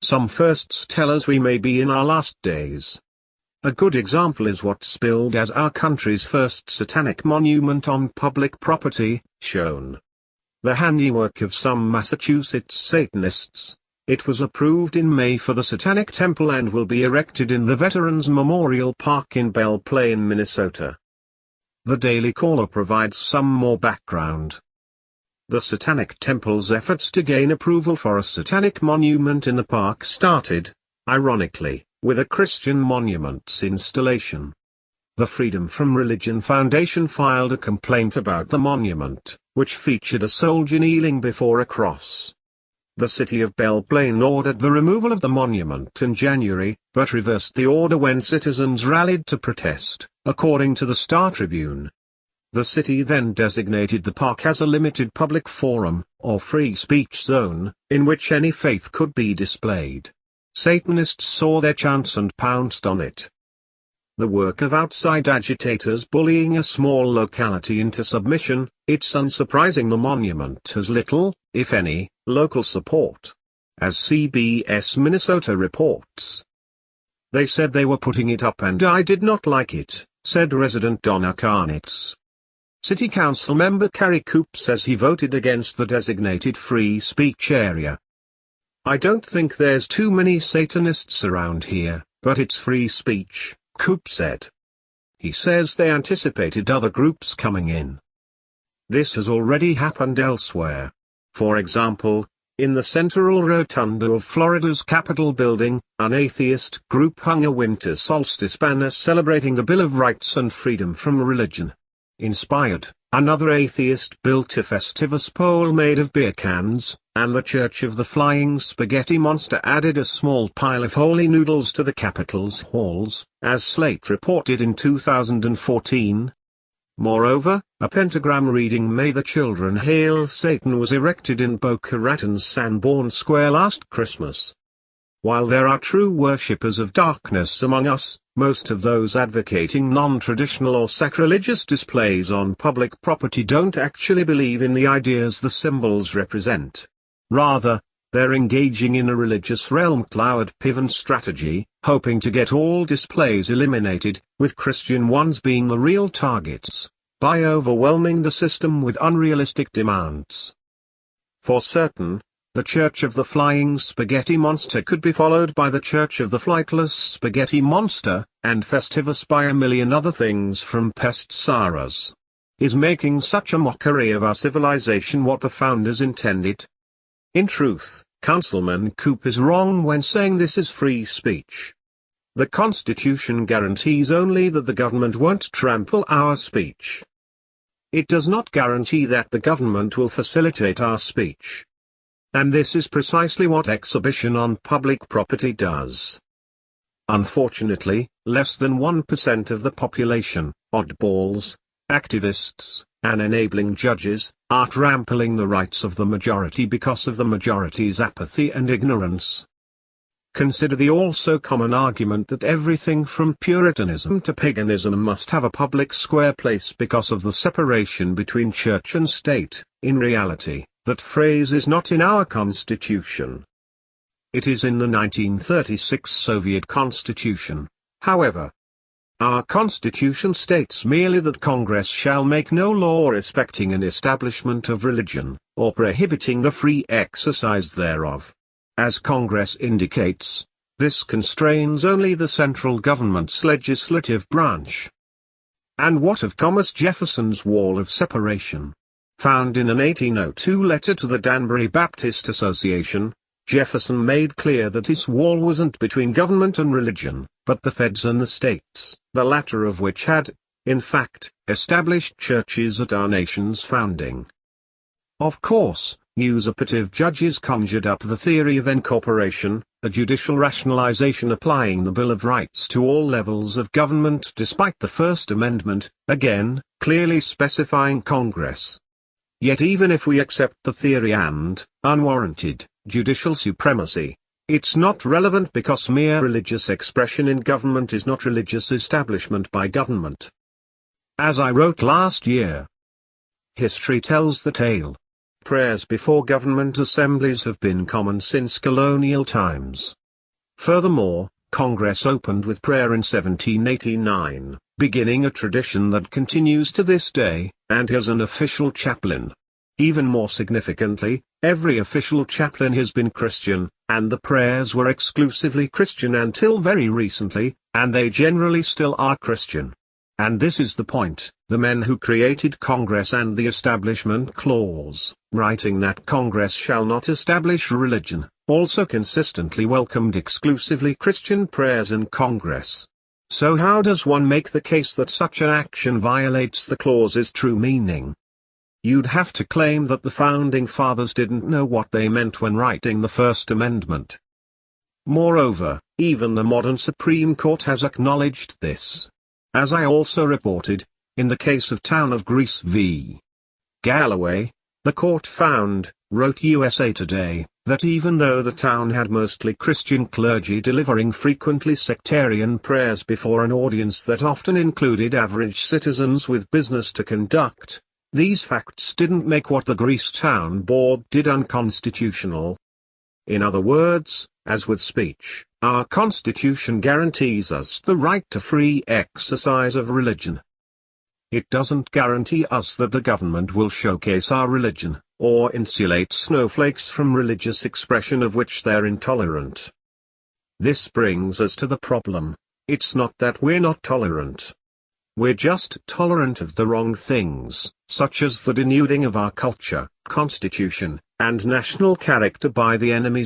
Some firsts tell us we may be in our last days. A good example is what's billed as our country's first satanic monument on public property, shown. The handiwork of some Massachusetts Satanists. It was approved in May for the Satanic Temple and will be erected in the Veterans Memorial Park in Belle Plaine, Minnesota. The Daily Caller provides some more background. The Satanic Temple's efforts to gain approval for a satanic monument in the park started, ironically, with a Christian monuments installation. The Freedom from Religion Foundation filed a complaint about the monument, which featured a soldier kneeling before a cross. The city of Belle Plaine ordered the removal of the monument in January, but reversed the order when citizens rallied to protest, according to the Star Tribune. The city then designated the park as a limited public forum, or free speech zone, in which any faith could be displayed. Satanists saw their chance and pounced on it. The work of outside agitators bullying a small locality into submission, it's unsurprising the monument has little, if any, local support. As CBS Minnesota reports. They said they were putting it up and I did not like it, said resident Donna Karnitz. City Council member Carrie Coop says he voted against the designated free speech area. I don't think there's too many Satanists around here, but it's free speech, Coop said. He says they anticipated other groups coming in. This has already happened elsewhere. For example, in the Central Rotunda of Florida's Capitol building, an atheist group hung a winter solstice banner celebrating the Bill of Rights and freedom from religion. Inspired, another atheist built a Festivus pole made of beer cans, and the Church of the Flying Spaghetti Monster added a small pile of holy noodles to the Capitol's halls, as Slate reported in 2014. Moreover, a pentagram reading "May the Children Hail Satan" was erected in Boca Raton's Sanborn Square last Christmas. While there are true worshippers of darkness among us, most of those advocating non-traditional or sacrilegious displays on public property don't actually believe in the ideas the symbols represent. Rather, they're engaging in a religious realm cloud pivot strategy, hoping to get all displays eliminated, with Christian ones being the real targets, by overwhelming the system with unrealistic demands. For certain, the Church of the Flying Spaghetti Monster could be followed by the Church of the Flightless Spaghetti Monster, and Festivus by a million other things from Pest Saras. Is making such a mockery of our civilization what the founders intended? In truth, Councilman Coop is wrong when saying this is free speech. The Constitution guarantees only that the government won't trample our speech. It does not guarantee that the government will facilitate our speech. And this is precisely what exhibition on public property does. Unfortunately, less than 1% of the population, oddballs, activists, and enabling judges, are trampling the rights of the majority because of the majority's apathy and ignorance. Consider the also common argument that everything from Puritanism to paganism must have a public square place because of the separation between church and state. In reality, that phrase is not in our Constitution. It is in the 1936 Soviet Constitution, however. Our Constitution states merely that Congress shall make no law respecting an establishment of religion, or prohibiting the free exercise thereof. As Congress indicates, this constrains only the central government's legislative branch. And what of Thomas Jefferson's wall of separation? Found in an 1802 letter to the Danbury Baptist Association, Jefferson made clear that his wall wasn't between government and religion, but the feds and the states, the latter of which had, in fact, established churches at our nation's founding. Of course, usurpative judges conjured up the theory of incorporation, a judicial rationalization applying the Bill of Rights to all levels of government despite the First Amendment, again, clearly specifying Congress. Yet even if we accept the theory and, unwarranted, judicial supremacy, it's not relevant because mere religious expression in government is not religious establishment by government. As I wrote last year, history tells the tale. prayers before government assemblies have been common since colonial times. Furthermore, Congress opened with prayer in 1789, beginning a tradition that continues to this day, and has an official chaplain. Even more significantly, every official chaplain has been Christian, and the prayers were exclusively Christian until very recently, and they generally still are Christian. And this is the point: the men who created Congress and the Establishment Clause, writing that Congress shall not establish religion, also consistently welcomed exclusively Christian prayers in Congress. So how does one make the case that such an action violates the clause's true meaning? You'd have to claim that the Founding Fathers didn't know what they meant when writing the First Amendment. Moreover, even the modern Supreme Court has acknowledged this. As I also reported, in the case of Town of Greece v. Galloway, the court found, wrote USA Today, that even though the town had mostly Christian clergy delivering frequently sectarian prayers before an audience that often included average citizens with business to conduct, these facts didn't make what the Greece Town Board did unconstitutional. In other words, as with speech, our Constitution guarantees us the right to free exercise of religion. It doesn't guarantee us that the government will showcase our religion, or insulate snowflakes from religious expression of which they're intolerant. This brings us to the problem: it's not that we're not tolerant. We're just tolerant of the wrong things, such as the denuding of our culture, constitution, and national character by the enemies